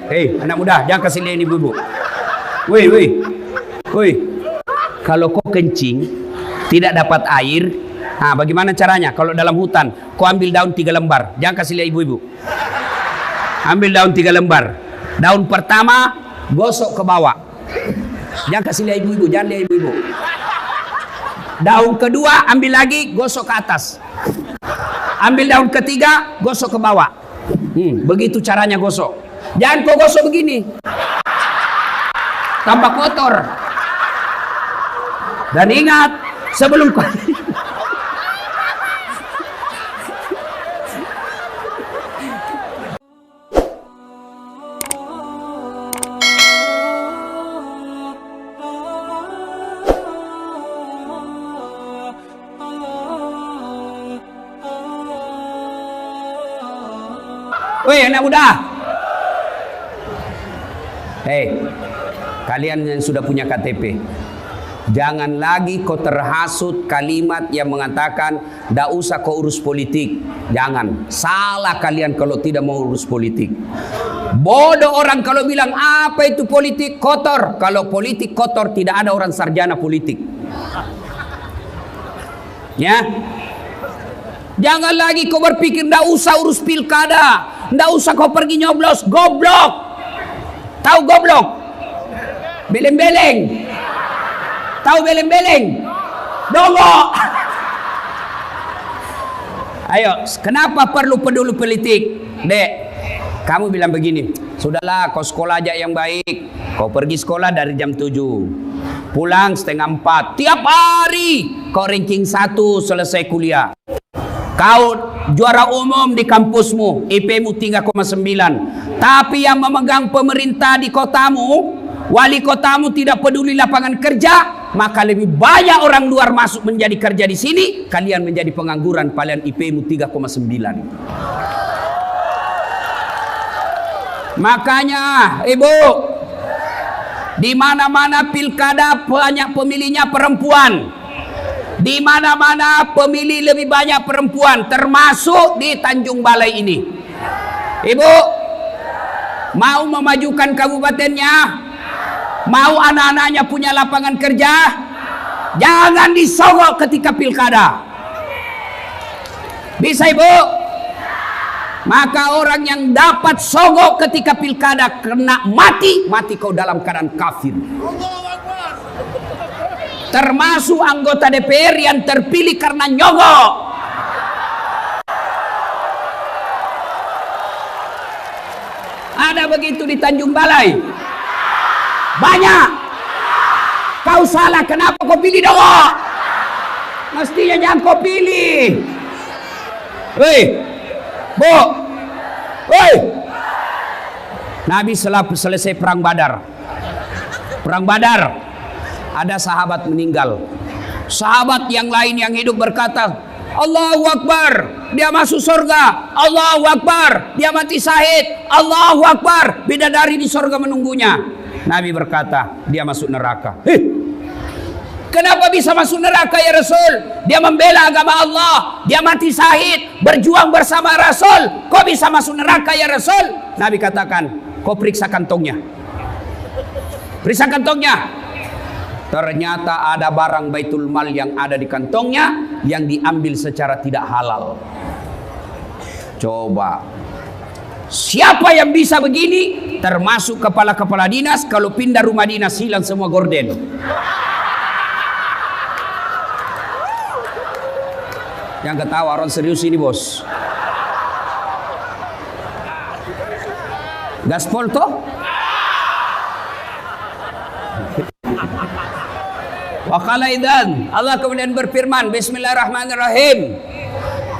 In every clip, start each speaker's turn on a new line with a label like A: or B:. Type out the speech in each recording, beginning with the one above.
A: Hei, anak muda, jangan kasih lihat ibu-ibu. Woi, woi, woi. Kalau kau kencing, tidak dapat air, nah bagaimana caranya? Kalau dalam hutan, kau ambil daun 3 lembar. Jangan kasih lihat ibu-ibu. Ambil daun 3 lembar. Daun pertama, gosok ke bawah. Jangan kasih lihat ibu-ibu, jangan lihat ibu-ibu. Daun kedua, ambil lagi, gosok ke atas. Ambil daun ketiga, gosok ke bawah. Begitu caranya gosok. Jangan kau gosok begini, tampak kotor. Dan ingat, sebelum kau woi anak muda. Hei, kalian yang sudah punya KTP, jangan lagi kau terhasut kalimat yang mengatakan tidak usah kau urus politik. Jangan, salah kalian kalau tidak mau urus politik. Bodoh orang kalau bilang apa itu politik kotor. Kalau politik kotor tidak ada orang sarjana politik. Ya, jangan lagi kau berpikir tidak usah urus pilkada, tidak usah kau pergi nyoblos. Goblok. Tahu goblok? Beleng-beleng. Tahu beleng-beleng? Dongok. Ayo, kenapa perlu peduli politik? Dek, kamu bilang begini, sudahlah kau sekolah aja yang baik. Kau pergi sekolah dari jam 7, pulang setengah 4. Tiap hari kau ranking 1 selesai kuliah. Kau juara umum di kampusmu, IP-mu 3,9. Tapi yang memegang pemerintah di kotamu, wali kotamu tidak peduli lapangan kerja, maka lebih banyak orang luar masuk menjadi kerja di sini, kalian menjadi pengangguran, kalian IP-mu 3,9. Makanya, Ibu, di mana-mana pilkada banyak pemilihnya perempuan. Di mana-mana pemilih lebih banyak perempuan, termasuk di Tanjung Balai ini. Ibu, mau memajukan kabupatennya? Mau anak-anaknya punya lapangan kerja? Jangan disogok ketika pilkada. Bisa Ibu? Maka orang yang dapat sogok ketika pilkada kena mati, mati kau dalam keadaan kafir. Termasuk anggota DPR yang terpilih karena nyogok. Ada begitu di Tanjung Balai? Banyak. Kau salah, kenapa kau pilih nyogok? Mestinya jangan kau pilih. Woi, Bu, woi. Nabi selesai perang Badar. Perang Badar. Ada sahabat meninggal. Sahabat yang lain yang hidup berkata, Allahu Akbar, dia masuk surga. Allahu Akbar, dia mati syahid. Allahu Akbar, bidadari di surga menunggunya. Nabi berkata, dia masuk neraka. Kenapa bisa masuk neraka ya Rasul? Dia membela agama Allah, dia mati syahid, berjuang bersama Rasul. Kok bisa masuk neraka ya Rasul? Nabi katakan, kau periksa kantongnya. Periksa kantongnya. Ternyata ada barang Baitul Mal yang ada di kantongnya yang diambil secara tidak halal. Coba, siapa yang bisa begini? Termasuk kepala-kepala dinas, kalau pindah rumah dinas hilang semua gorden. Yang ketawa orang serius ini bos. Gaspol toh? Waqala idzan, Allah kemudian berfirman, Bismillahirrahmanirrahim.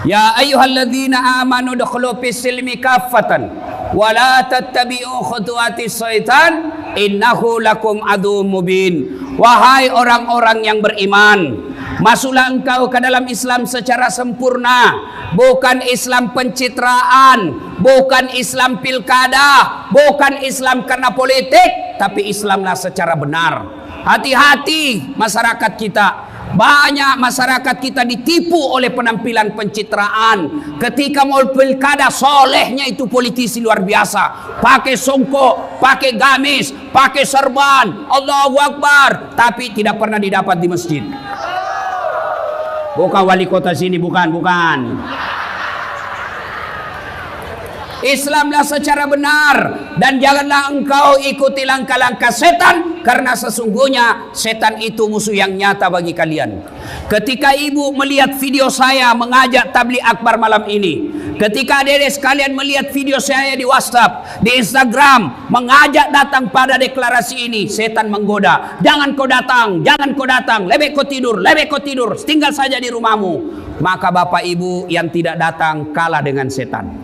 A: Ya ayyuhalladzina amanu dukhulu fis-silmi kaffatan wa la tattabi'u khutuwatis syaitan innahu lakum aduwwum mubin. Wahai orang-orang yang beriman, masuklah engkau ke dalam Islam secara sempurna, bukan Islam pencitraan, bukan Islam pilkada, bukan Islam karena politik, tapi Islamlah secara benar. Hati-hati masyarakat kita, Banyak masyarakat kita ditipu oleh penampilan pencitraan. Ketika mau pilkada, solehnya itu politisi luar biasa. Pakai songkok, pakai gamis, pakai serban, Allahu Akbar. Tapi tidak pernah didapat di masjid. Bukan wali kota sini, bukan. Islamlah secara benar, dan janganlah engkau ikuti langkah-langkah setan, karena sesungguhnya setan itu musuh yang nyata bagi kalian. Ketika ibu melihat video saya mengajak tabligh akbar malam ini, ketika adik-adik sekalian melihat video saya di WhatsApp, di Instagram mengajak datang pada deklarasi ini, setan menggoda, jangan kau datang, lebih kau tidur, tinggal saja di rumahmu. Maka bapak ibu yang tidak datang kalah dengan setan.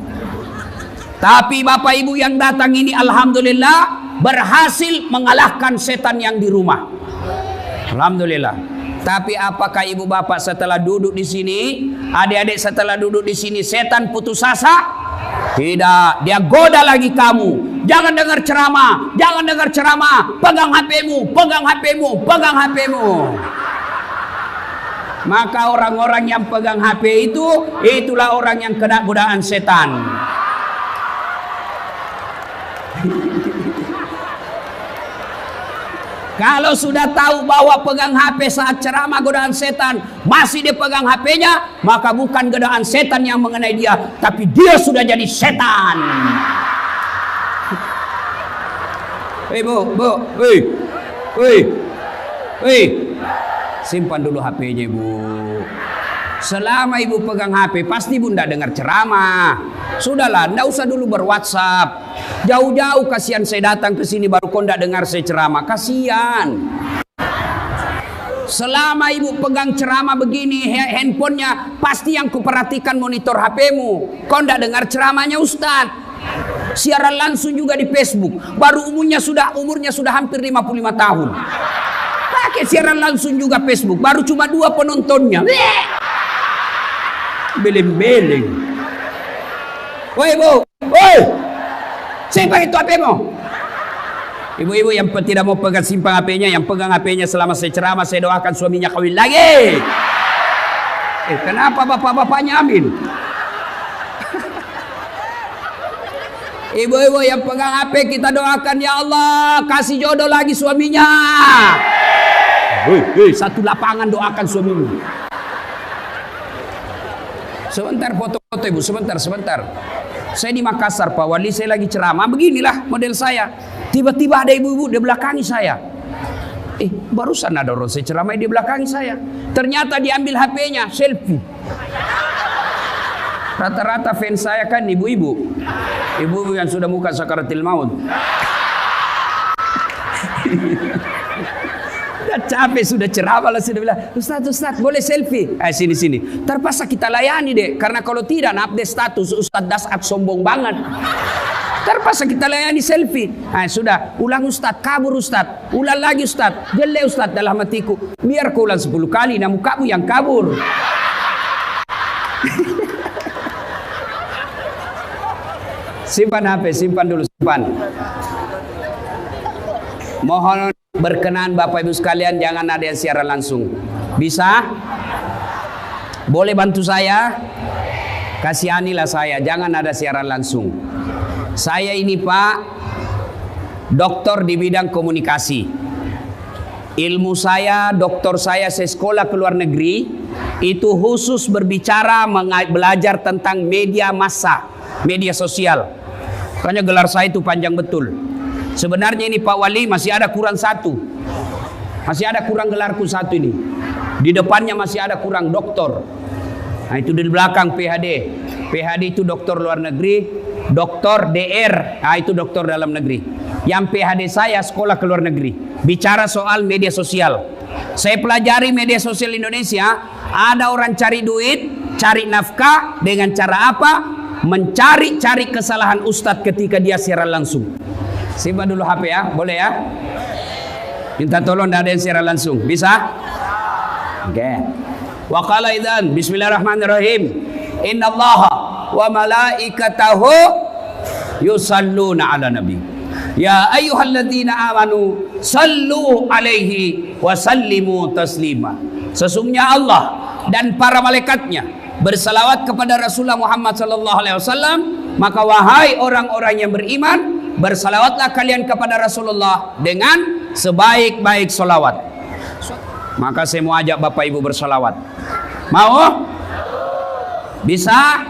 A: Tapi bapak ibu yang datang ini alhamdulillah berhasil mengalahkan setan yang di rumah. Alhamdulillah. Tapi apakah ibu bapak setelah duduk di sini, adik-adik setelah duduk di sini setan putus asa? Tidak, dia goda lagi kamu. Jangan dengar ceramah, pegang HP-mu. Maka orang-orang yang pegang HP itulah orang yang kena godaan setan. Kalau sudah tahu bahwa pegang HP saat ceramah godaan setan, masih dia pegang HP-nya, maka bukan godaan setan yang mengenai dia, tapi dia sudah jadi setan. Simpan dulu HP-nya, ibu. Selama ibu pegang HP, pasti ibu tidak dengar ceramah. Sudahlah, tidak usah dulu berWhatsApp. Jauh-jauh kasihan saya datang ke sini baru kau tidak dengar saya ceramah. Kasihan. Selama ibu pegang ceramah begini, handphonenya pasti yang kuperhatikan monitor HP-mu. Kau tidak dengar ceramahnya Ustaz. Siaran langsung juga di Facebook. Baru umurnya sudah hampir 55 tahun. Pakai siaran langsung juga Facebook. Baru cuma 2 penontonnya. Beling-beling. Woi bu, simpan itu HP-mu. Ibu-ibu yang tidak mau pegang simpan HP-nya, yang pegang HP-nya selama saya ceramah, saya doakan suaminya kawin lagi. Kenapa bapak-bapaknya amin? Ibu-ibu yang pegang HP, kita doakan, ya Allah kasih jodoh lagi suaminya. Satu lapangan doakan suamimu. Sebentar foto-foto ibu, sebentar. Saya di Makassar Pak Wali, saya lagi ceramah, beginilah model saya. Tiba-tiba ada ibu-ibu di belakangi saya. Barusan ada orang saya ceramah di belakangi saya. Ternyata diambil HP-nya, selfie. Rata-rata fans saya kan ibu-ibu. Ibu-ibu yang sudah muka sakaratil maut. Capek sudah ceramah lah, sudah bilang Ustaz boleh selfie, sini terpaksa kita layani deh, karena kalau tidak update status Ustaz Dasat sombong banget, terpaksa kita layani selfie. Sudah ulang Ustaz, kabur Ustaz, ulang lagi Ustaz, jelek Ustaz, dalam hatiku biar kau ulang 10 kali, namun kamu yang kabur. Simpan HP, simpan dulu, simpan. Mohon berkenan Bapak Ibu sekalian, jangan ada yang siaran langsung. Bisa? Boleh bantu saya? Kasihanilah saya, jangan ada siaran langsung. Saya ini Pak, doktor di bidang komunikasi. Ilmu saya, doktor saya sekolah ke luar negeri, itu khusus berbicara, belajar tentang media massa, media sosial. Makanya gelar saya itu panjang betul. Sebenarnya ini Pak Wali masih ada kurang satu. Masih ada kurang gelarku satu ini. Di depannya masih ada kurang doktor. Nah itu di belakang PhD. PhD itu doktor luar negeri. Doktor DR. Nah itu doktor dalam negeri. Yang PhD saya sekolah ke luar negeri. Bicara soal media sosial. Saya pelajari media sosial Indonesia. Ada orang cari duit, cari nafkah. Dengan cara apa? Mencari-cari kesalahan Ustadz ketika dia siaran langsung. Simpan dulu HP ya, boleh ya? Minta tolong, tidak ada yang siaran langsung. Bisa? Oke. Wa qala idzan, bismillahirrahmanirrahim. Innallaha wa malaikatahu yusalluna ala nabi. Ya ayyuhalladzina amanu sallu alaihi wa sallimu taslima. sesungguhnya Allah dan para malaikatnya bersalawat kepada Rasulullah Muhammad sallallahu alaihi wasallam, maka wahai orang-orang yang beriman, bersalawatlah kalian kepada Rasulullah dengan sebaik-baik salawat. Maka saya mau ajak Bapak Ibu bersalawat. Mau? Bisa?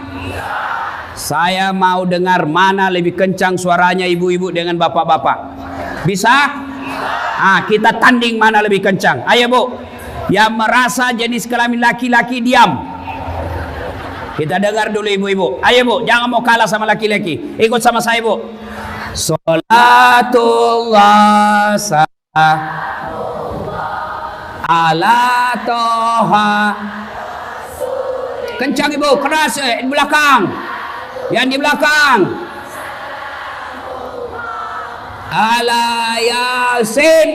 A: Saya mau dengar mana lebih kencang suaranya ibu-ibu dengan bapak-bapak. Bisa? Kita tanding mana lebih kencang. Ayo Bu, yang merasa jenis kelamin laki-laki diam. Kita dengar dulu ibu-ibu. Ayo Bu, jangan mau kalah sama laki-laki. Ikut sama saya Bu. Salatullah ala toha. Kencang ibu, keras di belakang. Yang di belakang. Ala yasin.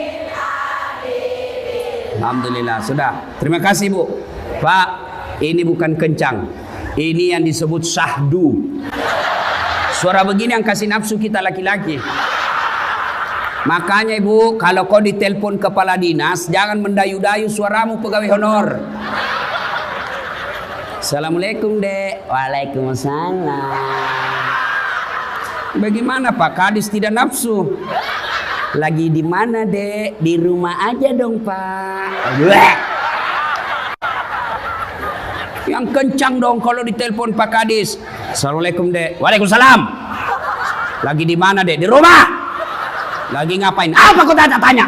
A: Alhamdulillah, sudah. Terima kasih Bu. Pak, ini bukan kencang. Ini yang disebut syahdu. Suara begini yang kasih nafsu kita laki-laki. Makanya Ibu, kalau kau ditelepon kepala dinas, jangan mendayu-dayu suaramu pegawai honor. Assalamualaikum Dek. Waalaikumsalam. Bagaimana Pak Kadis tidak nafsu? Lagi di mana Dek? Di rumah aja dong Pak. Yang kencang dong kalau ditelepon Pak Kadis. Assalamualaikum Dek. Waalaikumsalam. Lagi di mana Dek? Di rumah. Lagi ngapain? Apa kau tanya?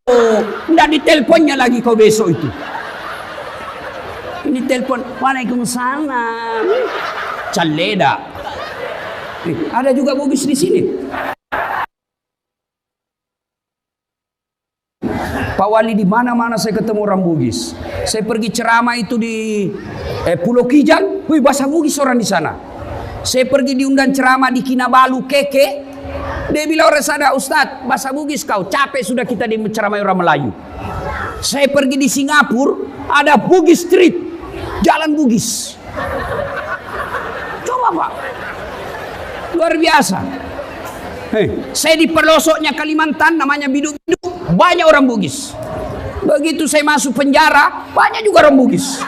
A: Oh, enggak diteleponnya lagi kau besok itu. Ini telepon. Waalaikumsalam. Caleda. Ada juga bugis di sini. Pak Wali, di mana-mana saya ketemu orang Bugis. Saya pergi ceramah itu di Pulau Kijang, bahasa Bugis orang di sana. Saya pergi diundang ceramah di Kinabalu, Keke. Dia bilang orang sana, Ustadz, bahasa Bugis kau, capek sudah kita di ceramah orang Melayu. Saya pergi di Singapura, ada Bugis Street, jalan Bugis. Coba Pak, luar biasa. Saya di pelosoknya Kalimantan, namanya Biduk-Biduk, banyak orang Bugis. Begitu saya masuk penjara, banyak juga orang Bugis.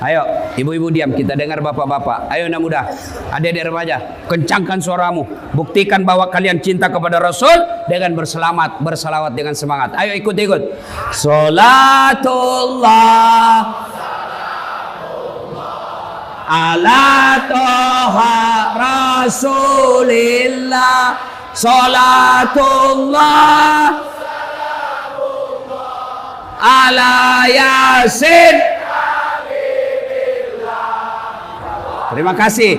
A: Ayo, ibu-ibu diam, kita dengar bapak-bapak. Ayo anak muda, adik-adik remaja, kencangkan suaramu. Buktikan bahwa kalian cinta kepada Rasul dengan berselawat dengan semangat. Ayo ikut-ikut. Salatullah ala toha Rasulillah. Salatullah ala yasin. Terima kasih.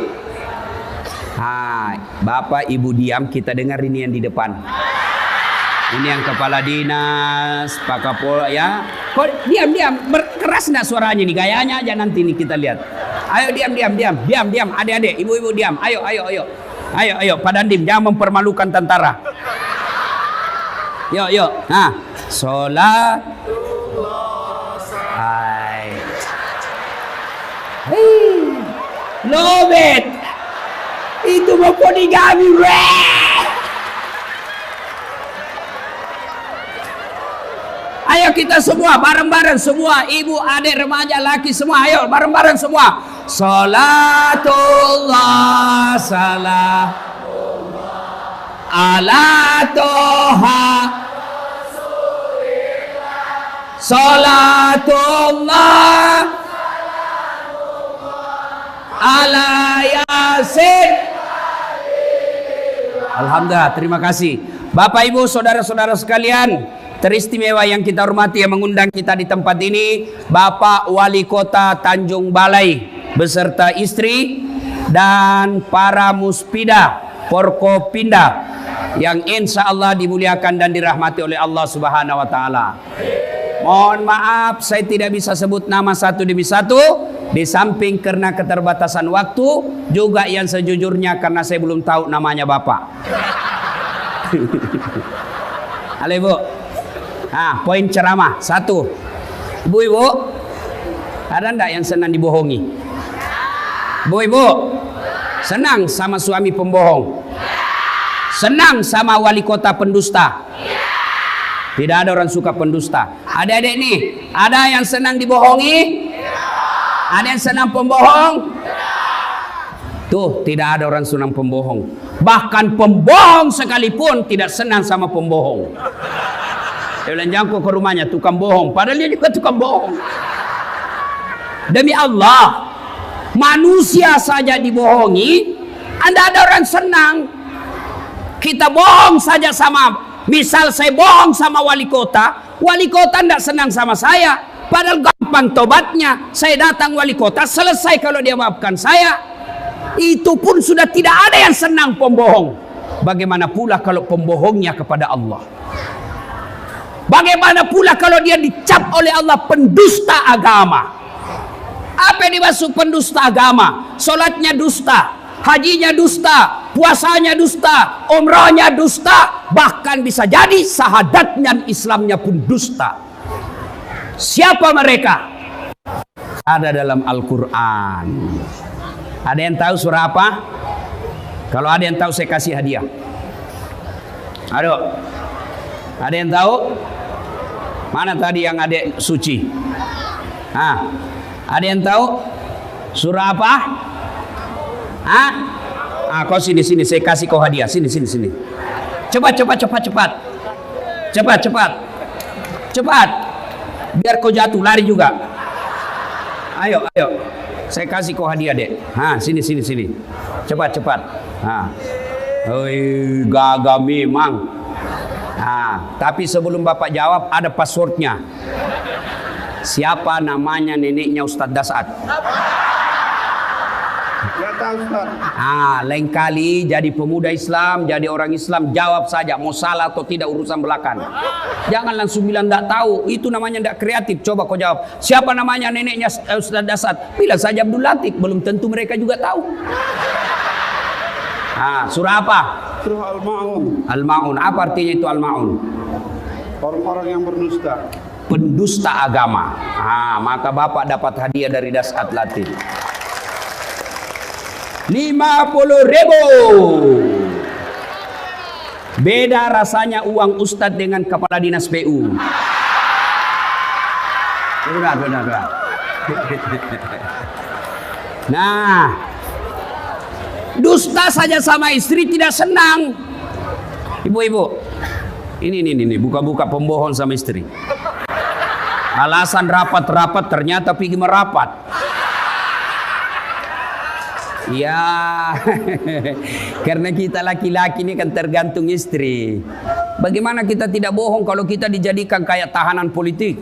A: Hai, Bapak Ibu diam, kita dengar ini yang di depan. Ini yang kepala dinas, Pak Kapolda ya. Kok diam, keras enggak suaranya nih? Gayanya aja nanti nih kita lihat. Ayo diam. Adik-adik, ibu-ibu diam. Ayo. Pak Dandim, jangan mempermalukan tentara. Yuk. Nah, sholat. Hai. Lobet. Itu mau poligami. Ayo kita semua bareng-bareng semua, ibu, adik, remaja, laki semua, ayo bareng-bareng semua. Salatullah salam ala toha salatullah ala yasin. Alhamdulillah, terima kasih. Bapak Ibu, saudara-saudara sekalian, teristimewa yang kita hormati yang mengundang kita di tempat ini, Bapak Wali Kota Tanjung Balai beserta istri dan para muspida Forkopimda yang insya Allah dimuliakan dan dirahmati oleh Allah Subhanahu wa Ta'ala. Mohon maaf, saya tidak bisa sebut nama satu demi satu. Di samping karena keterbatasan waktu, juga yang sejujurnya karena saya belum tahu namanya Bapak. Halo Ibu. Nah, poin ceramah 1. Ibu-ibu, ada enggak yang senang dibohongi? Ibu-ibu, senang sama suami pembohong? Senang sama wali kota pendusta? Tidak ada orang suka pendusta. Adik-adik nih, ada yang senang dibohongi? Ada yang senang pembohong? Tuh, tidak ada orang senang pembohong. Bahkan pembohong sekalipun tidak senang sama pembohong. Dia bilang, jangan ke rumahnya tukang bohong. Padahal dia juga tukang bohong. Demi Allah, manusia saja dibohongi, Anda ada orang senang. Kita bohong saja sama, misal saya bohong sama wali kota tidak senang sama saya. Padahal gampang tobatnya. Saya datang wali kota, selesai kalau dia maafkan saya. Itu pun sudah tidak ada yang senang pembohong. Bagaimana pula kalau pembohongnya kepada Allah? Bagaimana pula kalau dia dicap oleh Allah pendusta agama? Apa yang dimaksud pendusta agama? Solatnya dusta, hajinya dusta, puasanya dusta, umrahnya dusta, bahkan bisa jadi sahadatnya Islamnya pun dusta. Siapa mereka? Ada dalam Al-Quran. Ada yang tahu surah apa? Kalau ada yang tahu saya kasih hadiah. Aduh, ada yang tahu? Mana tadi yang adik suci? Ada yang tahu surah apa? Kau sini saya kasih kau hadiah. Sini. Cepat. Biar kau jatuh lari juga. Ayo. Saya kasih kau hadiah, Dek. Sini. Cepat. Gagah memang. Tapi sebelum Bapak jawab ada passwordnya. Siapa namanya neneknya Ustadz Dasat?
B: Gak tahu, Ustaz.
A: Lain kali jadi pemuda Islam, jadi orang Islam, jawab saja mau salah atau tidak urusan belakang. Jangan langsung bilang tidak tahu, itu namanya tidak kreatif. Coba kau jawab, siapa namanya neneknya Ustadz Dasat? Bilang saja Abdul Latif, belum tentu mereka juga tahu. Surah apa?
B: Surah Al-Ma'un.
A: Al-Ma'un, apa artinya itu Al-Ma'un?
B: Orang-orang yang berdusta.
A: Pendusta agama. Maka Bapak dapat hadiah dari Dasat Latif. 50.000. Beda rasanya uang Ustadz dengan kepala dinas PU. Benar. Nah, dusta saja sama istri tidak senang. Ibu-ibu, ini buka-buka pembohong sama istri. Alasan rapat ternyata pergi merapat. Ya, karena kita laki-laki ini kan tergantung istri. Bagaimana kita tidak bohong kalau kita dijadikan kayak tahanan politik?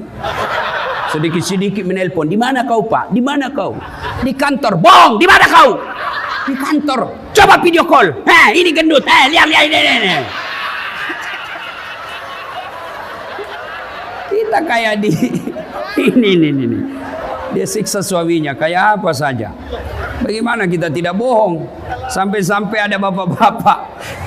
A: Sedikit-sedikit menelpon, di mana kau Pak? Di mana kau? Di kantor. Bohong, di mana kau? Di kantor. Coba video call. Ini gendut. Lihat ini. Kita kayak di ini. Dia siksa suaminya kayak apa saja. Bagaimana kita tidak bohong? Sampai-sampai ada bapak-bapak,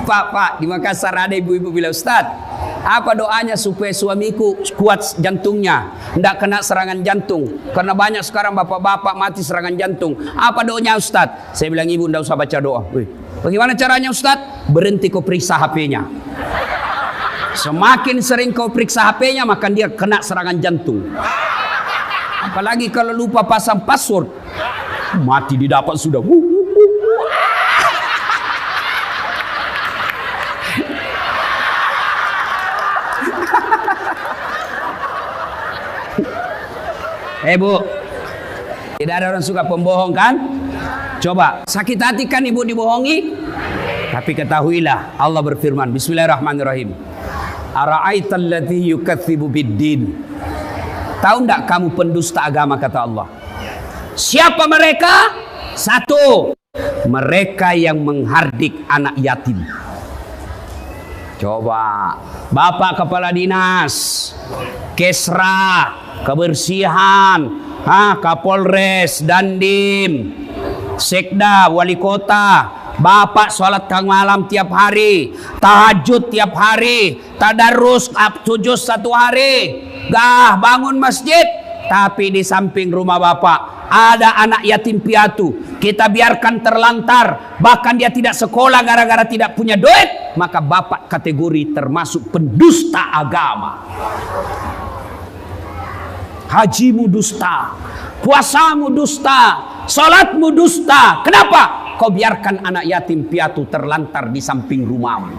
A: Pak, di Makassar ada ibu-ibu bilang, Ustaz, apa doanya supaya suamiku kuat jantungnya, tidak kena serangan jantung? Karena banyak sekarang bapak-bapak mati serangan jantung. Apa doanya Ustaz? Saya bilang, ibu tidak usah baca doa. Bagaimana caranya Ustaz? Berhenti kau periksa HP-nya. Semakin sering kau periksa HP-nya, maka dia kena serangan jantung. Apalagi kalau lupa pasang password, mati didapat sudah. Bu, tidak ada orang suka pembohong kan? Coba, sakit hati kan ibu dibohongi? Tapi ketahuilah, Allah berfirman, Bismillahirrahmanirrahim. Ara'aital ladzi yukatsibu biddin. Tahu enggak kamu pendusta agama, kata Allah. Siapa mereka? Satu, mereka yang menghardik anak yatim. Coba, Bapak Kepala Dinas, Kesra, Kebersihan, Kapolres, Dandim, Sekda, Wali Kota, Bapak sholat tengah malam tiap hari, tahajud tiap hari, tadarus satu hari, bangun masjid. Tapi di samping rumah Bapak Ada anak yatim piatu, kita biarkan terlantar, bahkan dia tidak sekolah gara-gara tidak punya duit, maka bapak kategori termasuk pendusta agama. Hajimu dusta, puasamu dusta, salatmu dusta. Kenapa? Kau biarkan anak yatim piatu terlantar di samping rumahmu.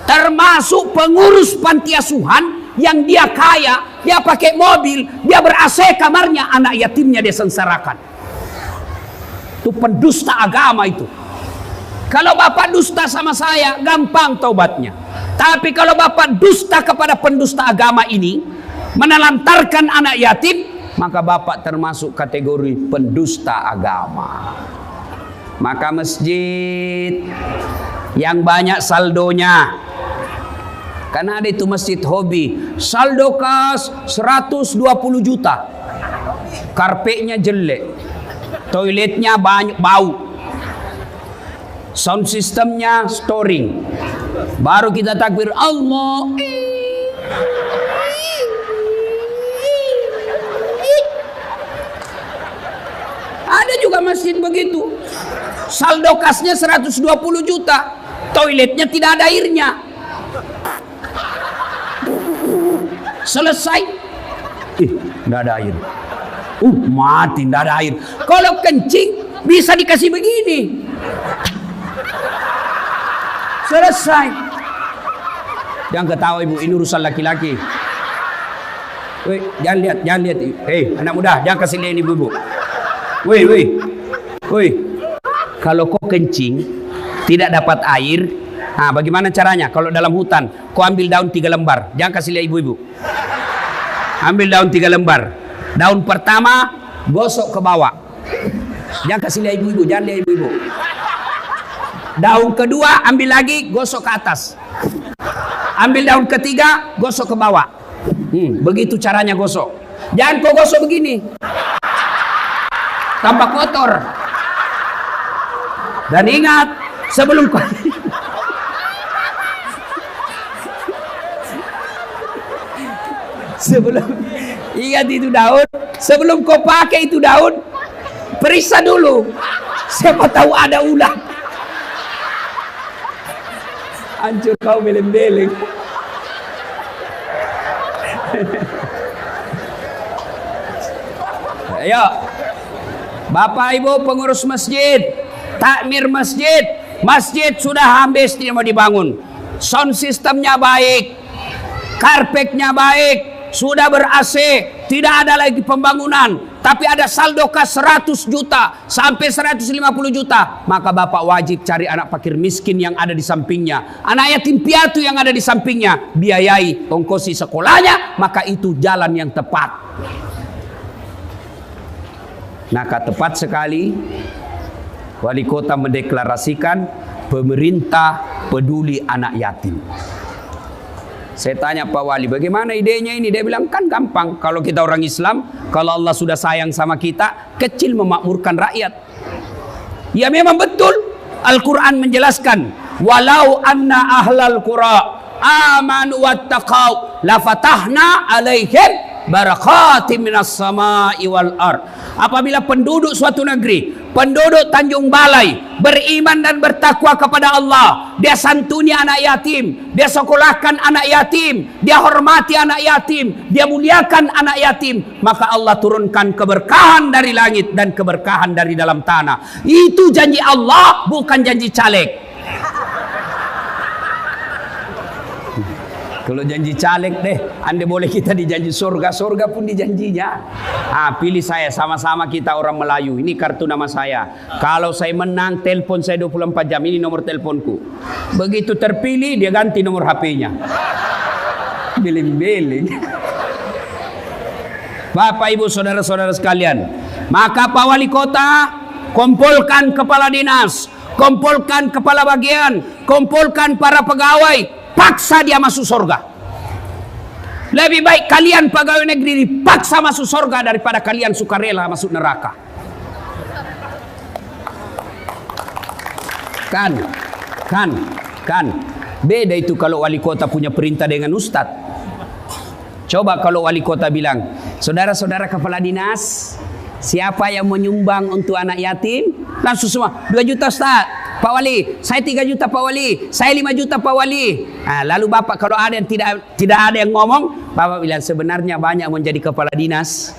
A: Termasuk pengurus panti asuhan yang dia kaya, dia pakai mobil, dia ber-AC kamarnya, anak yatimnya dia sengsarakan. Itu pendusta agama itu. Kalau bapak dusta sama saya, gampang taubatnya. Tapi kalau bapak dusta kepada pendusta agama ini, menelantarkan anak yatim, maka bapak termasuk kategori pendusta agama. Maka masjid yang banyak saldonya, karena ada itu masjid hobi, saldo kas 120 juta, karpetnya jelek, toiletnya banyak bau, sound systemnya storing, baru kita takbir Allah. Ada juga masjid begitu, saldo kasnya 120 juta, toiletnya tidak ada airnya. Selesai, tidak ada air. Mati, tidak ada air. Kalau kencing bisa dikasih begini. Selesai. Jangan ketawa ibu, ini urusan laki-laki. Woi, jangan lihat. Hei, anak muda, jangan kasih lihat ibu-ibu. Woi. Kalau kau kencing tidak dapat air, nah bagaimana caranya? Kalau dalam hutan, kau ambil daun 3 lembar. Jangan kasih lihat ibu-ibu. Ambil daun 3 lembar. Daun pertama gosok ke bawah. Jangan kasih lihat ibu-ibu, jangan lihat ibu-ibu. Daun kedua ambil lagi, gosok ke atas. Ambil daun ketiga, gosok ke bawah. Begitu caranya gosok. Jangan kau gosok begini, tambah kotor. Dan ingat, sebelum kau ingat itu daun, sebelum kau pakai itu daun, periksa dulu, siapa tahu ada ulat. Hancur kau beleng-beleng. Ayo, Bapak Ibu pengurus masjid, takmir masjid, masjid sudah habis dia mau dibangun, sound systemnya baik, karpetnya baik, sudah ber-AC, tidak ada lagi pembangunan, tapi ada saldo kas 100 juta sampai 150 juta, maka bapak wajib cari anak fakir miskin yang ada di sampingnya, anak yatim piatu yang ada di sampingnya, biayai ongkosi sekolahnya, maka itu jalan yang tepat. Maka tepat sekali wali kota mendeklarasikan pemerintah peduli anak yatim. Saya tanya Pak Wali, bagaimana idenya ini? Dia bilang, kan gampang. Kalau kita orang Islam, kalau Allah sudah sayang sama kita, kecil memakmurkan rakyat. Ya memang betul. Al-Quran menjelaskan, walau anna ahlal qura amanu wattaqau lafatahna alaihim barakatim minas sama'i wal ard. Apabila penduduk suatu negeri, penduduk Tanjung Balai beriman dan bertakwa kepada Allah, dia santuni anak yatim, dia sekolahkan anak yatim, dia hormati anak yatim, dia muliakan anak yatim, maka Allah turunkan keberkahan dari langit dan keberkahan dari dalam tanah. Itu janji Allah, bukan janji caleg. Kalau janji caleg deh, anda boleh kita dijanji surga, surga pun dijanjinya. Pilih saya, sama-sama kita orang Melayu. Ini kartu nama saya. Kalau saya menang, telepon saya 24 jam. Ini nomor teleponku. Begitu terpilih, dia ganti nomor HP-nya. Beling-beling. Bapak, Ibu, saudara-saudara sekalian, maka Pak Wali Kota kumpulkan kepala dinas, kumpulkan kepala bagian, kumpulkan para pegawai, paksa dia masuk surga. Lebih baik kalian pegawai negeri dipaksa masuk surga daripada kalian sukarela masuk neraka. Kan. Beda itu kalau wali kota punya perintah dengan ustadz. Coba kalau wali kota bilang, saudara-saudara kepala dinas, Siapa yang menyumbang untuk anak yatim? Langsung semua, 2 juta Ustaz, Pak Wali. Saya 3 juta Pak Wali. Saya 5 juta Pak Wali. Lalu Bapak kalau ada yang tidak ada yang ngomong, Bapak bilang sebenarnya banyak menjadi kepala dinas.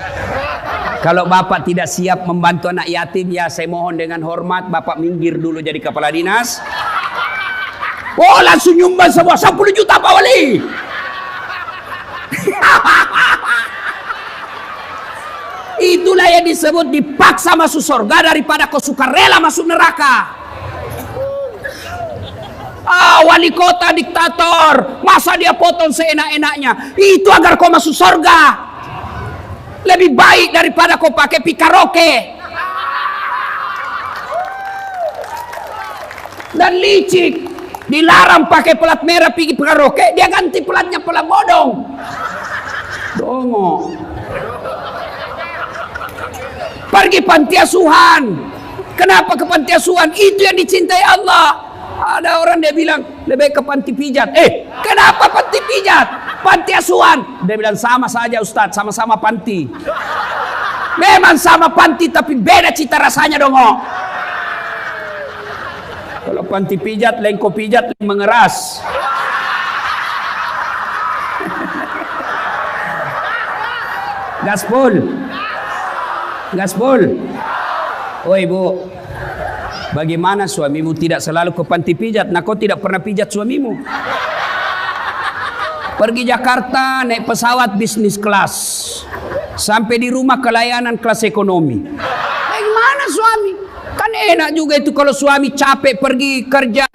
A: Kalau Bapak tidak siap membantu anak yatim, ya saya mohon dengan hormat Bapak minggir dulu jadi kepala dinas. Oh, langsung nyumbang semua 10 juta Pak Wali. Itulah yang disebut dipaksa masuk surga daripada kau suka rela masuk neraka. Wali kota diktator, masa dia potong seenak-enaknya? Itu agar kau masuk surga. Lebih baik daripada kau pakai pikaroke dan licik. Dilarang pakai pelat merah pergi pikaroke, dia ganti pelatnya pelat bodong. Dongo. Pergi panti asuhan. Kenapa ke panti asuhan? Itu yang dicintai Allah. Ada orang dia bilang lebih ke panti pijat. Kenapa panti pijat? Panti asuhan. Dia bilang sama saja Ustadz, sama-sama panti. Memang sama panti tapi beda cita rasanya dong. Kalau panti pijat, lengko pijat mengeras. Gaspol. Gaspol. Oi Bu, bagaimana suamimu tidak selalu ke panti pijat? Nah, kau tidak pernah pijat suamimu. Pergi Jakarta naik pesawat bisnis kelas, sampai di rumah kelayanan kelas ekonomi. Bagaimana suami? Kan enak juga itu kalau suami capek pergi kerja,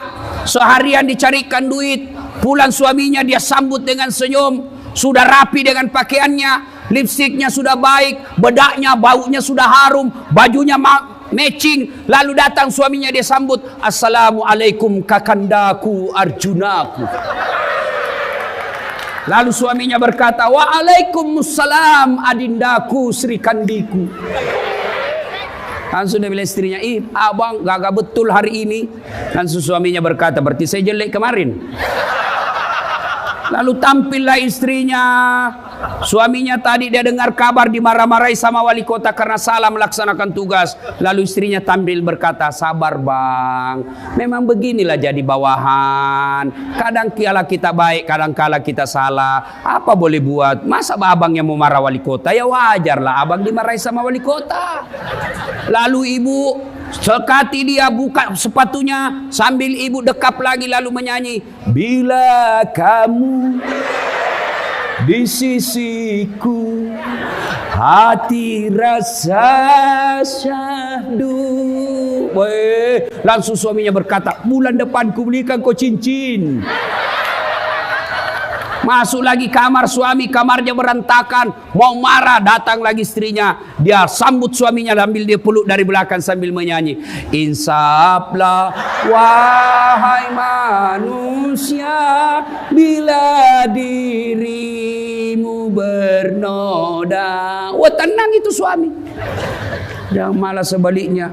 A: seharian dicarikan duit, pulang suaminya dia sambut dengan senyum, sudah rapi dengan pakaiannya, lipstiknya sudah baik, bedaknya, baunya sudah harum, bajunya matching, lalu datang suaminya dia sambut, Assalamualaikum kakandaku Arjunaku. Lalu suaminya berkata, Waalaikumsalam adindaku Sri Kandiku. Langsung dia bilang istrinya, abang gagak betul hari ini. Langsung suaminya berkata, berarti saya jelek kemarin. Lalu tampillah istrinya. Suaminya tadi dia dengar kabar dimarah-marahi sama wali kota karena salah melaksanakan tugas. Lalu istrinya tampil berkata, sabar bang, memang beginilah jadi bawahan. Kadang kala kita baik, kadang kala kita salah. Apa boleh buat? Masa abang yang mau marah wali kota? Ya wajarlah abang dimarahi sama wali kota. Lalu ibu sekati dia buka sepatunya sambil ibu dekap lagi lalu menyanyi, bila kamu di sisiku hati rasa syahdu. Langsung suaminya berkata, bulan depan ku belikan kau cincin. Masuk lagi kamar suami, kamarnya berantakan, mau marah, datang lagi istrinya, dia sambut suaminya sambil dia peluk dari belakang sambil menyanyi, insaflah wahai manusia bila dirimu bernoda. Wah, tenang itu suami. Yang malah sebaliknya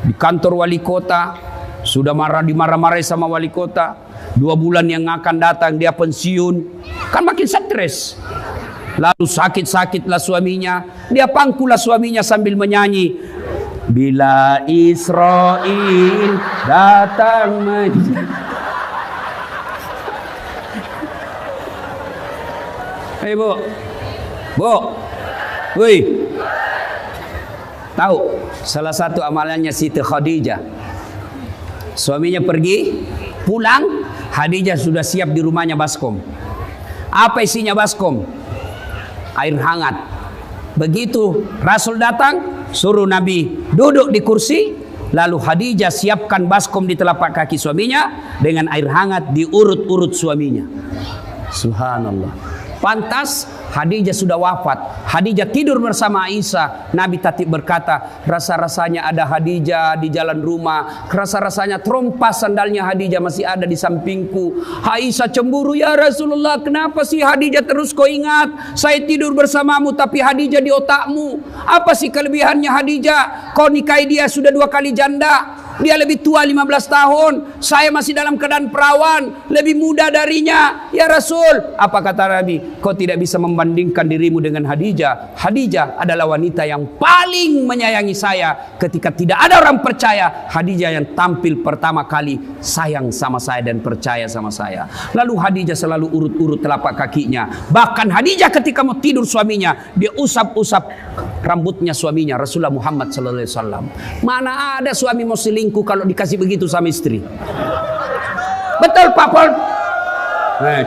A: di kantor wali kota sudah dimarah-marahi sama wali kota. 2 bulan yang akan datang dia pensiun, kan makin stres. Lalu sakit-sakitlah suaminya, dia pangkulah suaminya sambil menyanyi, bila Israel datang Hei Bu, woi, tahu salah satu amalannya Siti Khadijah, suaminya pergi, pulang, Khadijah sudah siap di rumahnya baskom. Apa isinya baskom? Air hangat. Begitu Rasul datang, suruh Nabi duduk di kursi, lalu Khadijah siapkan baskom di telapak kaki suaminya dengan air hangat diurut-urut suaminya. Subhanallah. Pantas Khadijah sudah wafat. Khadijah tidur bersama Aisyah. Nabi tatib berkata, rasa-rasanya ada Khadijah di jalan rumah. Rasa-rasanya trompas sandalnya Khadijah masih ada di sampingku. Aisyah cemburu, ya Rasulullah, kenapa sih Khadijah terus kau ingat? Saya tidur bersamamu tapi Khadijah di otakmu. Apa sih kelebihannya Khadijah? Kau nikahi dia sudah 2 kali janda. Dia lebih tua 15 tahun. Saya masih dalam keadaan perawan, lebih muda darinya. Ya Rasul, apa kata Nabi? Kau tidak bisa membandingkan dirimu dengan Khadijah. Khadijah adalah wanita yang paling menyayangi saya. Ketika tidak ada orang percaya, Khadijah yang tampil pertama kali sayang sama saya dan percaya sama saya. Lalu Khadijah selalu urut-urut telapak kakinya. Bahkan Khadijah ketika mau tidur suaminya, dia usap-usap rambutnya suaminya, Rasulullah Muhammad sallallahu alaihi wasallam. Mana ada suami mau selingkuh kalau dikasih begitu sama istri? Betul Pak Pol?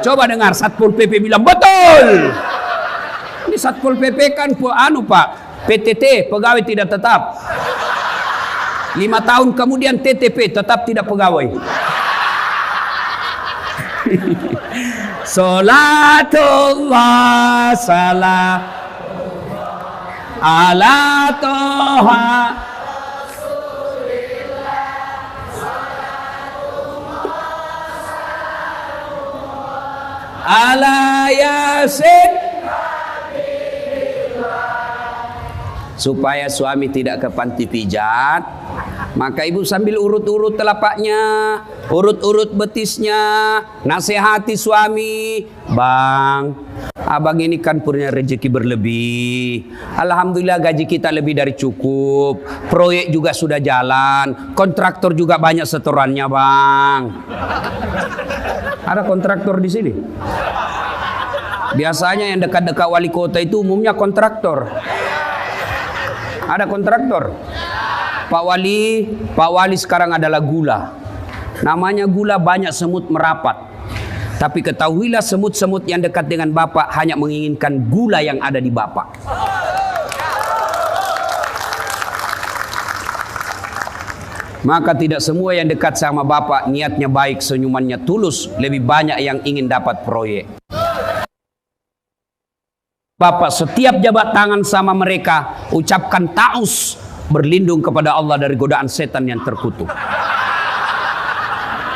A: Coba dengar Satpol PP bilang betul. Ini Satpol PP kan Pak, PTT, pegawai tidak tetap. 5 tahun kemudian TTP, tetap tidak pegawai. Salatullah salam ala toha ala yasin. Supaya suami tidak ke panti pijat, maka ibu sambil urut-urut telapaknya, urut-urut betisnya, nasihati suami. Bang, abang ini kan punya rezeki berlebih. Alhamdulillah gaji kita lebih dari cukup. Proyek juga sudah jalan. Kontraktor juga banyak setorannya bang. Ada kontraktor di sini? Biasanya yang dekat-dekat wali kota itu umumnya kontraktor. Ada kontraktor. Pak Wali sekarang adalah gula. Namanya gula, banyak semut merapat. Tapi ketahuilah semut-semut yang dekat dengan Bapak hanya menginginkan gula yang ada di Bapak. Maka tidak semua yang dekat sama Bapak niatnya baik, senyumannya tulus. Lebih banyak yang ingin dapat proyek. Bapak setiap jabat tangan sama mereka, ucapkan ta'us, berlindung kepada Allah dari godaan setan yang terkutuk.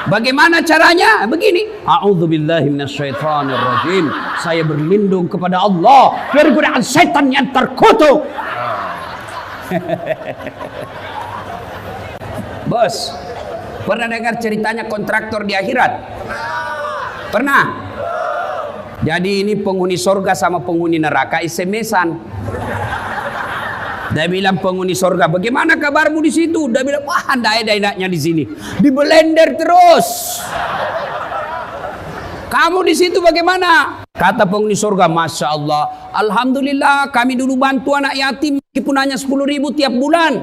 A: Bagaimana caranya? Begini. A'udzubillahi minasyaitonirrajim. Saya berlindung kepada Allah dari godaan setan yang terkutuk. Bos, pernah dengar ceritanya kontraktor di akhirat? Pernah? Jadi ini penghuni sorga sama penghuni neraka SMS-an. Dia bilang penghuni sorga, bagaimana kabarmu di situ? Dia bilang, wah anda enaknya di sini, di blender terus. Kamu di situ bagaimana? Kata penghuni sorga, masya Allah, alhamdulillah kami dulu bantu anak yatim, meskipun hanya 10.000 tiap bulan.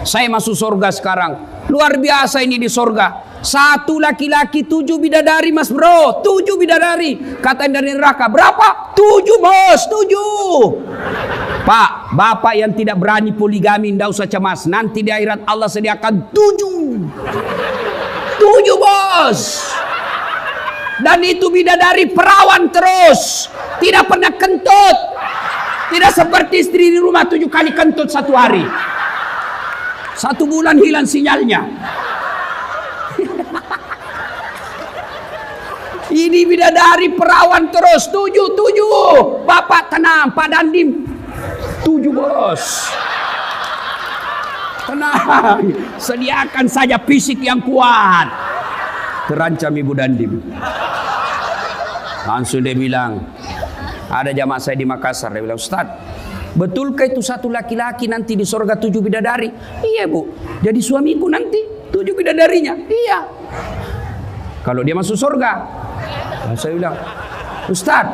A: Saya masuk sorga sekarang, luar biasa ini di sorga. 1 laki-laki 7 bidadari mas bro, 7 bidadari. Kata dari neraka, berapa? 7 bos, 7. Pak, bapak yang tidak berani poligami, tidak usah cemas. Nanti di akhirat Allah sediakan 7. 7 bos. Dan itu bidadari perawan terus, tidak pernah kentut. Tidak seperti istri di rumah 7 kali kentut 1 hari. 1 bulan hilang sinyalnya. Ini bidadari perawan terus 7. Bapak tenang, Pak Dandim 7 bos. Tenang, sediakan saja fisik yang kuat. Terancam Ibu Dandim. Langsung dia bilang, ada jamaah saya di Makassar, dia bilang, Ustaz, betulkah itu 1 laki-laki nanti di surga 7 bidadari? Iya Bu, jadi suamiku nanti 7 bidadarinya. Iya. Kalau dia masuk surga. Saya bilang, Ustaz,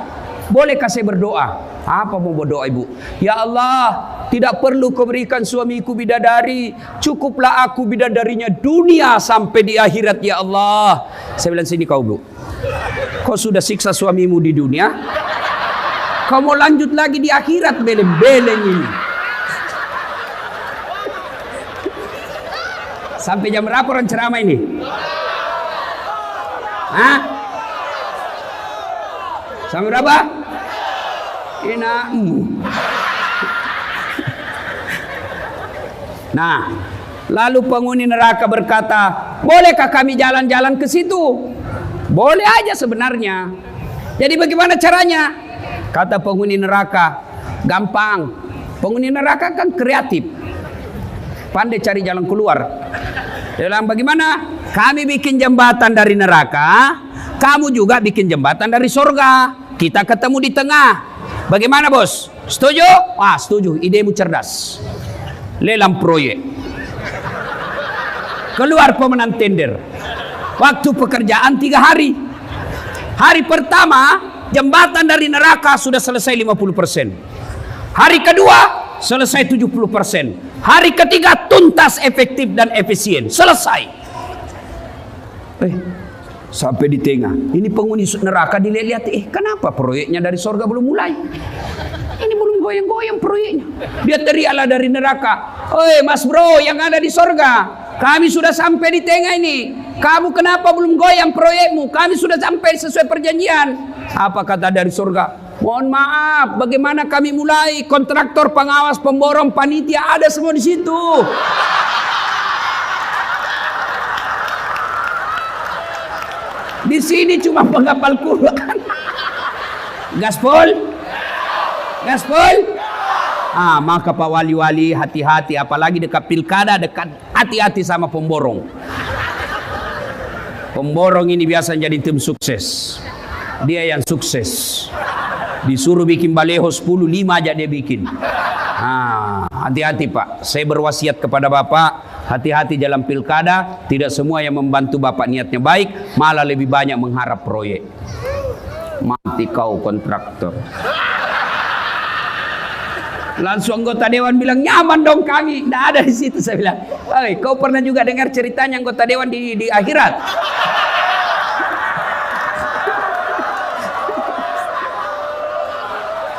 A: bolehkah saya berdoa? Apa mau berdoa Ibu? Ya Allah, tidak perlu kau berikan suamiku bidadari, cukuplah aku bidadarinya dunia sampai di akhirat ya Allah. Saya bilang, sini kau Bu, kau sudah siksa suamimu di dunia, kau mau lanjut lagi di akhirat, beleng-beleng ini. Sampai jam berapa orang ceramah ini? Hah? Sampai berapa? Nah, lalu penghuni neraka berkata, bolehkah kami jalan-jalan ke situ? Boleh aja sebenarnya. Jadi bagaimana caranya? Kata penghuni neraka, gampang. Penghuni neraka kan kreatif, pandai cari jalan keluar. Dia bilang, bagaimana? Kami bikin jembatan dari neraka, kamu juga bikin jembatan dari surga. Kita ketemu di tengah. Bagaimana bos? Setuju? Ah, setuju. Idemu cerdas. Lelang proyek. Keluar pemenang tender. Waktu pekerjaan 3 hari. Hari pertama, jembatan dari neraka sudah selesai 50%. Hari kedua, selesai 70%. Hari ketiga, tuntas, efektif, dan efisien. Selesai. Sampai di tengah. Ini penghuni neraka dilihat, kenapa proyeknya dari surga belum mulai? Ini belum goyang-goyang proyeknya. Dia teriaklah dari neraka. Mas bro yang ada di surga, kami sudah sampai di tengah ini. Kamu kenapa belum goyang proyekmu? Kami sudah sampai sesuai perjanjian. Apa kata dari surga? Mohon maaf, bagaimana kami mulai? Kontraktor, pengawas, pemborong, panitia ada semua di situ. Di sini cuma penghafal Quran. Gaspol? Gaspol? Maka Pak Wali-wali hati-hati, apalagi dekat pilkada, dekat hati-hati sama pemborong. Pemborong ini biasa jadi tim sukses. Dia yang sukses. Disuruh bikin baleho 10, 5 aja dia bikin. Hati-hati Pak. Saya berwasiat kepada Bapak, hati-hati dalam pilkada. Tidak semua yang membantu Bapak niatnya baik, malah lebih banyak mengharap proyek. Mati kau kontraktor. Langsung anggota dewan bilang, nyaman dong kami. Nggak ada di situ. Saya bilang, kau pernah juga dengar ceritanya anggota dewan di akhirat?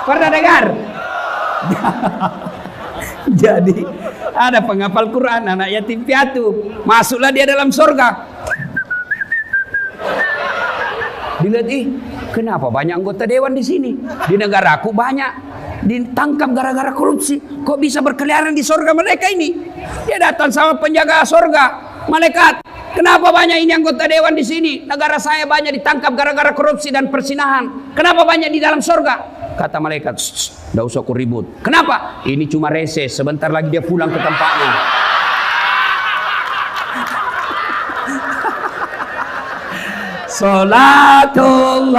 A: Pernah dengar? Jadi ada penghafal Quran, anak yatim piatu, masuklah dia dalam surga. Dilihat, kenapa banyak anggota dewan di sini? Di negaraku banyak ditangkap gara-gara korupsi. Kok bisa berkeliaran di surga mereka ini? Dia datang sama penjaga surga, malaikat. Kenapa banyak ini anggota dewan di sini? Negara saya banyak ditangkap gara-gara korupsi dan persinahan. Kenapa banyak di dalam surga? Kata malaikat, tidak usah aku ribut. Kenapa? Ini cuma reses. Sebentar lagi dia pulang ke tempatnya. Salatullah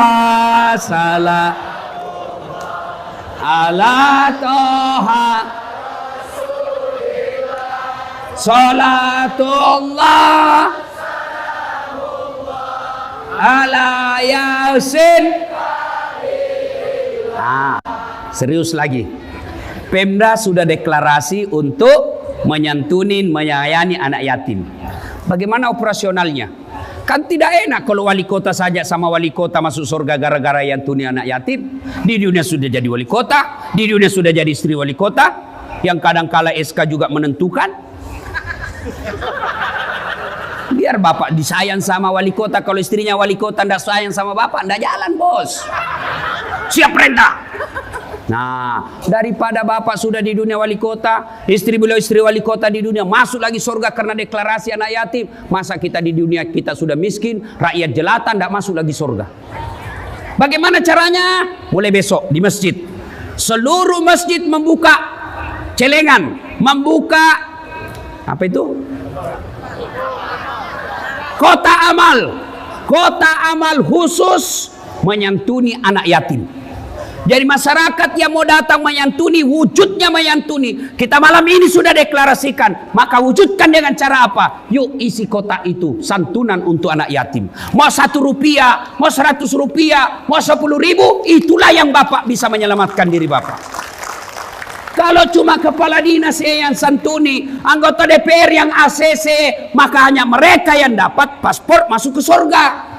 A: salam ala toha. Salatullah ala yasin. Serius lagi. Pemda sudah deklarasi untuk menyantunin, menyayangi anak yatim. Bagaimana operasionalnya? Kan tidak enak kalau wali kota saja sama wali kota masuk surga gara-gara yantuni anak yatim. Di dunia sudah jadi wali kota, di dunia sudah jadi istri wali kota, yang kadang-kala SK juga menentukan. Biar bapak disayang sama wali kota. Kalau istrinya wali kota tidak sayang sama bapak, tidak jalan bos. Siap perintah. Nah, daripada bapak sudah di dunia wali kota, istri beliau istri wali kota di dunia, masuk lagi surga karena deklarasi anak yatim. Masa kita di dunia kita sudah miskin, rakyat jelata, tidak masuk lagi surga. Bagaimana caranya? Mulai besok di masjid, seluruh masjid membuka celengan, membuka apa itu? Kota amal khusus menyantuni anak yatim. Jadi masyarakat yang mau datang menyantuni, wujudnya menyantuni. Kita malam ini sudah deklarasikan, maka wujudkan dengan cara apa? Yuk isi kota itu santunan untuk anak yatim. Mau 1 rupiah, mau 100 rupiah, mau 10.000, itulah yang Bapak bisa menyelamatkan diri Bapak. Kalau cuma kepala dinas yang santuni, anggota DPR yang ACC, maka hanya mereka yang dapat paspor masuk ke surga.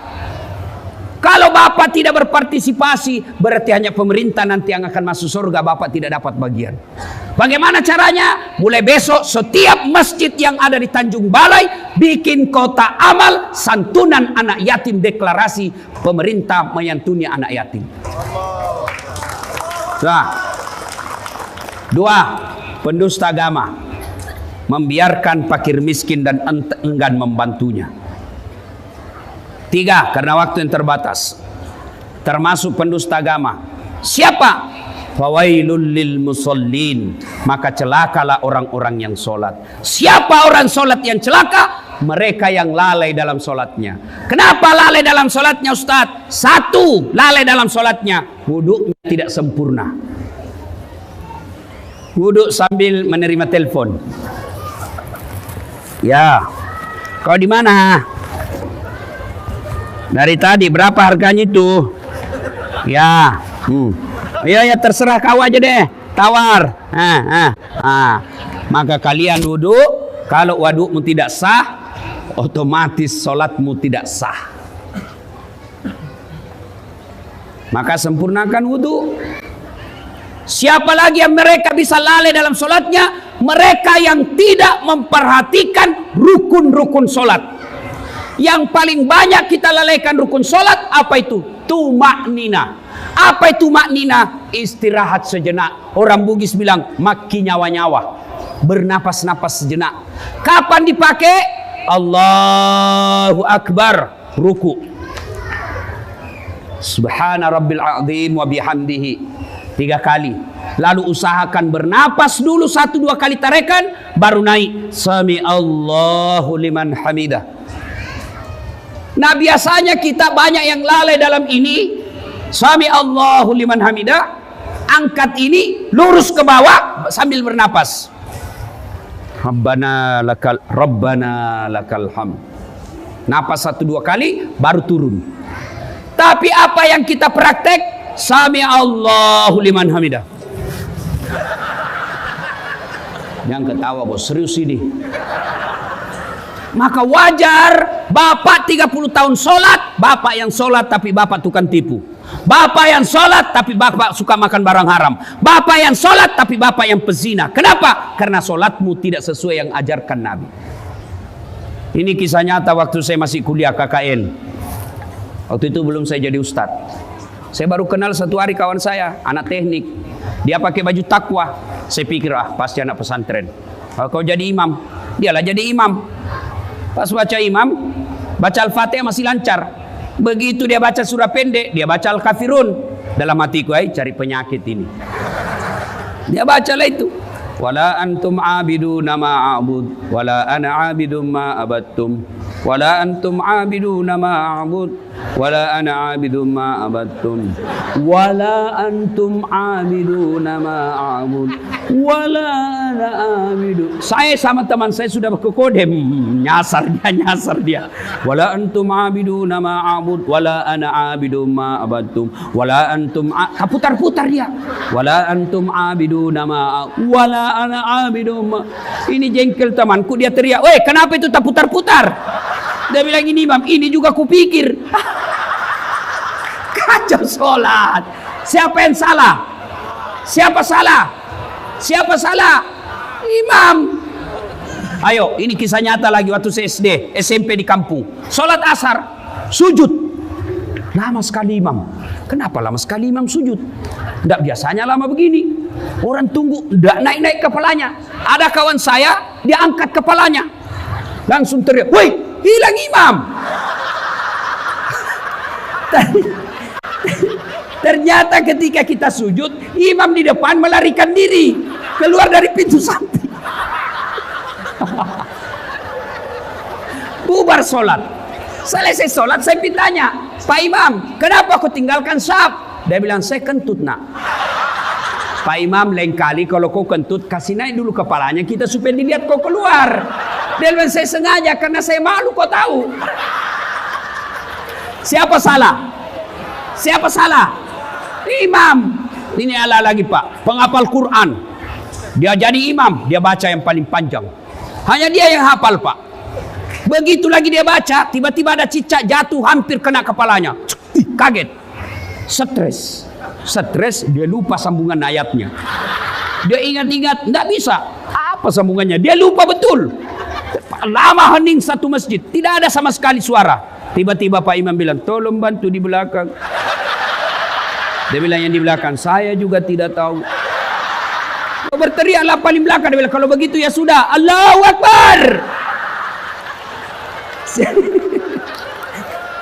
A: Kalau Bapak tidak berpartisipasi, berarti hanya pemerintah nanti yang akan masuk surga, Bapak tidak dapat bagian. Bagaimana caranya? Mulai besok setiap masjid yang ada di Tanjung Balai bikin kota amal santunan anak yatim, deklarasi pemerintah menyantuni anak yatim. Nah, 2, pendusta agama membiarkan fakir miskin dan enggan membantunya. 3, karena waktu yang terbatas, termasuk pendusta agama. Siapa? Fawailul lil musallin, maka celakalah orang-orang yang sholat. Siapa orang sholat yang celaka? mereka yang lalai dalam sholatnya. Kenapa lalai dalam sholatnya, Ustadz? Satu, lalai dalam sholatnya, wudhunya tidak sempurna. Wudhu sambil menerima telepon. Ya, kau di mana? Dari tadi berapa harganya itu? Ya, ya terserah kau aja deh, tawar. Maka kalian wudhu. Kalau wudhumu tidak sah, otomatis sholatmu tidak sah. Maka sempurnakan wudhu. Siapa lagi yang mereka bisa lalai dalam sholatnya? Mereka yang tidak memperhatikan rukun-rukun sholat. Yang paling banyak kita lalaikan rukun sholat, apa itu? Tumaknina. Apa itu maknina? Istirahat sejenak. Orang Bugis bilang maki nyawa-nyawa, bernapas-napas sejenak. Kapan dipakai? Allahu Akbar, ruku. Subhana rabbil azim wa bihamdihi, 3 kali. Lalu usahakan bernapas dulu 1-2 kali tarekan, baru naik sami Allahu liman hamidah. Nah, biasanya kita banyak yang lalai dalam ini. Sami Allahu liman hamidah, angkat ini lurus ke bawah sambil bernapas. Rabbana lakal hamd. Napas 1-2 kali baru turun. Tapi apa yang kita praktek? Sami Allahu liman hamidah. Jangan ketawa bos, serius ini. Maka wajar bapak 30 tahun sholat, bapak yang sholat tapi bapak tukang tipu. Bapak yang sholat tapi bapak suka makan barang haram. Bapak yang sholat tapi bapak yang pezina. Kenapa? Karena sholatmu tidak sesuai yang ajarkan Nabi. Ini kisah nyata waktu saya masih kuliah KKN. Waktu itu belum saya jadi ustadz. Saya baru kenal 1 hari kawan saya, anak teknik. Dia pakai baju takwa. Saya pikir, pasti anak pesantren. Kalau kau jadi imam, dialah jadi imam. Pas baca imam, baca Al-Fatihah masih lancar. Begitu dia baca surah pendek, dia baca Al-Kafirun. Dalam hatiku, cari penyakit ini. Dia bacalah itu. Wala antum abiduna ma a'bud, wala ana abidum ma abattum, wala antum abiduna ma a'bud, wala ana abidum ma abattum, wala antum abiduna ma a'bud, wala ana abidu. Saya sama teman saya sudah ke kodem, nyasar dia. Wala antum abiduna ma a'bud, wala ana abidum ma abattum, wala antum putar-putar dia. Wala antum abiduna ma wala ana abidum. Ini jengkel temanku, dia teriak, "Weh, kenapa itu tak putar-putar?" Dia bilang, "Ini imam, ini juga kupikir." Kacau sholat. Siapa yang salah? Siapa salah? Siapa salah? Imam. Ayo, ini kisah nyata lagi waktu saya SD, SMP di kampung. Sholat asar, sujud. Lama sekali imam. Kenapa lama sekali imam sujud? Tidak biasanya lama begini. Orang tunggu, tidak naik-naik kepalanya. Ada kawan saya, dia angkat kepalanya. Langsung teriak, "Woi, hilang imam." Ternyata ketika kita sujud, imam di depan melarikan diri keluar dari pintu samping. Bubar sholat. Selesai sholat, saya tanya, "Pak Imam, kenapa kau tinggalkan saf?" Dia bilang, "Saya kentut, nak." "Pak Imam, lain kali kalau kau kentut, kasih naik dulu kepalanya kita supaya dilihat kau keluar." Dia bilang, "Saya sengaja karena saya malu, kau tahu." Siapa salah? Siapa salah? Imam. Ini ala lagi Pak, penghafal Quran. Dia jadi imam, dia baca yang paling panjang. Hanya dia yang hafal Pak. Begitu lagi dia baca, tiba-tiba ada cicak jatuh hampir kena kepalanya. Kaget. Stres, dia lupa sambungan ayatnya. Dia ingat-ingat, tidak bisa. Apa sambungannya? Dia lupa betul. Lama hening satu masjid, tidak ada sama sekali suara. Tiba-tiba Pak Imam bilang, "Tolong bantu di belakang." Dia bilang, "Yang di belakang saya juga tidak tahu." Berteriaklah paling belakang. Dia bilang, "Kalau begitu ya sudah, Allahu Akbar."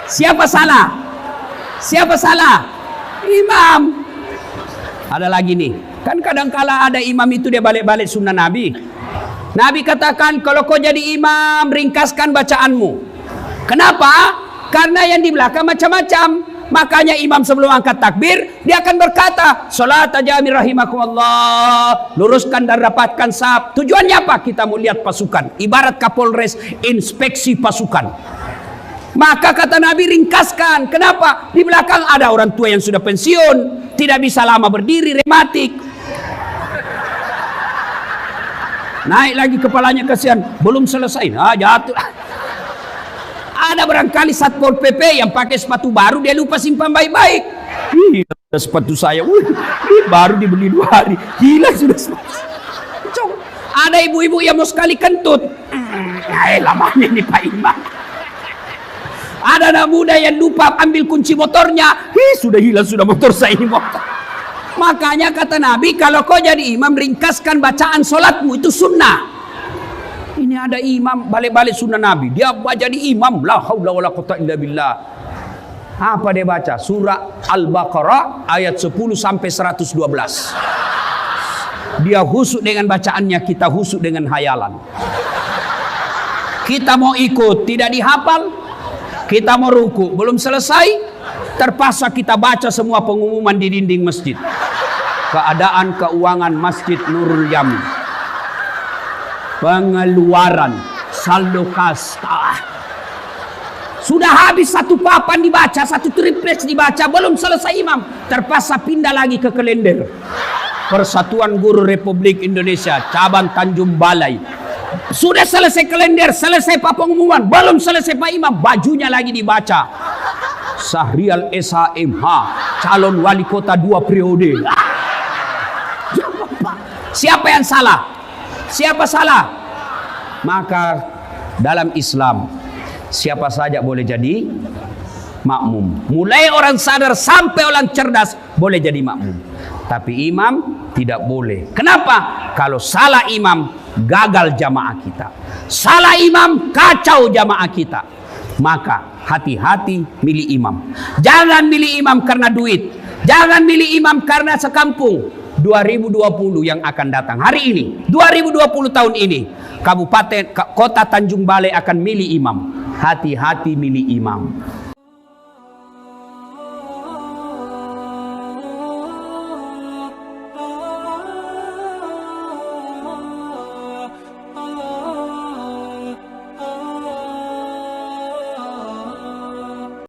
A: Siapa salah? Siapa salah? Imam. Ada lagi nih. Kan kadang kala ada imam itu dia balik-balik sunnah Nabi. Nabi katakan, kalau kau jadi imam, ringkaskan bacaanmu. Kenapa? Karena yang di belakang macam-macam. Makanya imam sebelum angkat takbir, dia akan berkata, salat jami rahimakumullah, luruskan dan rapatkan saf. Tujuannya apa? Kita mau lihat pasukan. Ibarat Kapolres inspeksi pasukan. Maka kata Nabi, ringkaskan. Kenapa? Di belakang ada orang tua yang sudah pensiun, tidak bisa lama berdiri, rematik. Naik lagi kepalanya, kasihan, belum selesai. Nah, jatuh. Ada barangkali Satpol PP yang pakai sepatu baru, dia lupa simpan baik-baik. Ada sepatu saya, baru dibeli 2 hari, hilang sudah sepatu. Ada ibu-ibu yang mau sekali kentut. Lamanya ini Pak Imam. Ada anak muda yang lupa ambil kunci motornya. Sudah hilang sudah motor saya ini motor. Makanya kata Nabi, kalau kau jadi imam, ringkaskan bacaan solatmu, itu sunnah. Ini ada imam balik-balik sunnah Nabi, dia jadi imam, la haula wala quwwata illa billah. Apa dia baca? Surah Al-Baqarah ayat 10 sampai 112. Dia husuk dengan bacaannya, kita husuk dengan hayalan. Kita mau ikut, tidak dihafal. Kita mau ruku, belum selesai, terpaksa kita baca semua pengumuman di dinding masjid. Keadaan keuangan Masjid Nurul Yamin, pengeluaran, saldo kas. Sudah habis satu papan dibaca, satu triplex dibaca, belum selesai imam, terpaksa pindah lagi ke kalender. Persatuan Guru Republik Indonesia cabang Tanjung Balai. Sudah selesai kalender, selesai pengumuman, belum selesai Pak Imam, bajunya lagi dibaca. Syahrial SHMH, calon wali kota 2 periode. Siapa yang salah? Siapa salah? Maka dalam Islam, siapa saja boleh jadi makmum. Mulai orang sadar sampai orang cerdas boleh jadi makmum. Tapi imam tidak boleh. Kenapa? Kalau salah imam, gagal jamaah kita. Salah imam, kacau jamaah kita. Maka hati-hati milih imam. Jangan milih imam karena duit. Jangan milih imam karena sekampung. 2020 yang akan datang hari ini, 2020 tahun ini, Kabupaten Kota Tanjung Balai akan milih imam. Hati-hati milih imam.